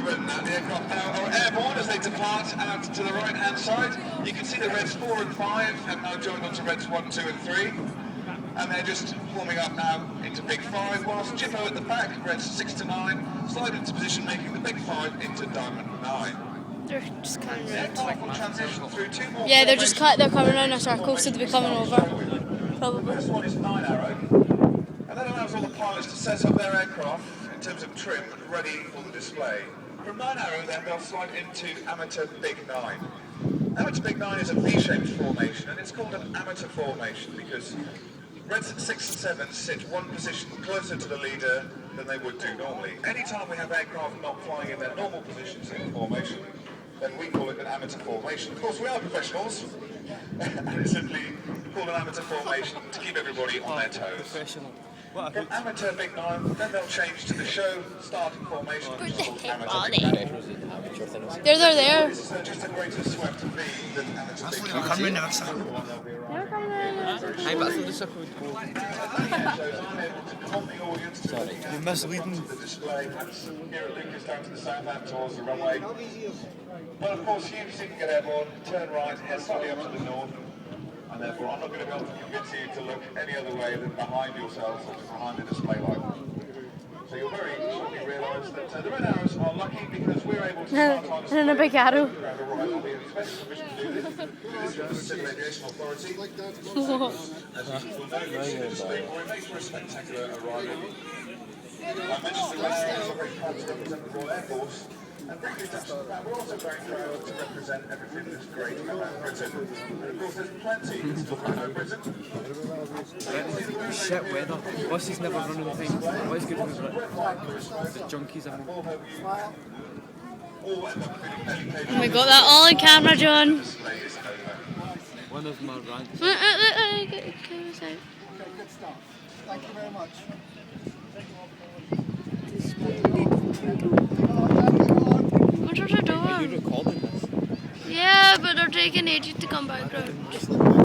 Britain. The aircraft now are airborne as they depart out to the right-hand side. You can see the Reds 4 and 5 have now joined on to Reds 1, 2 and 3. And they're just warming up now into Big 5, whilst Jippo at the back, Reds 6 to 9, slide into position, making the Big 5 into Diamond 9. They're just coming The round. aircraft will transition through two more Yeah, they're coming round a formations. circle, so they'll be coming over. The Probably. first one is 9 arrow, and that allows all the pilots to set up their aircraft in terms of trim ready for the display. From 9 arrow then they'll slide into amateur Big 9. Amateur Big 9 is a V-shaped formation, and it's called an amateur formation because Reds 6 and 7 sit one position closer to the leader than they would do normally. Anytime we have aircraft not flying in their normal positions in the formation, then we call it an amateur formation. Of course, we are professionals, and it's simply called an amateur formation to keep everybody on their toes. From amateur Big 9, then they'll change to the show starting formation, which is called amateur Big 9. There. This is just a greater swept V than amateur Big 9. They're coming round. Aye, but I thought the circle would go. Sorry, you're misleading. The display here at Leuchars down to the south end towards the runway. But of course, you see can get airborne, turn right, head slightly up to the north, and therefore I'm not going to be able to convince you to look any other way than behind yourselves or behind the display light. So you'll very shortly realise that the red arrows are lucky because we're able to start our display And a big arrow. around arrival. We have special permission to do this. This is from the Civil Aviation Authority. As you will know, you see the display, it makes for a spectacular arrival. I mentioned the red arrows are very proud to represent the Royal Air Force. And briefly touched on that, we're also very proud to represent everything that's great about Britain. And of course, there's plenty to talk about Britain. Shit weather. Buses never run on the time. What is good with the junkies? And we got that all on camera, John. One of my rants. Okay, good stuff. Thank you very much. What are they doing? Are you recording this? Yeah, but they're taking ages to come back round.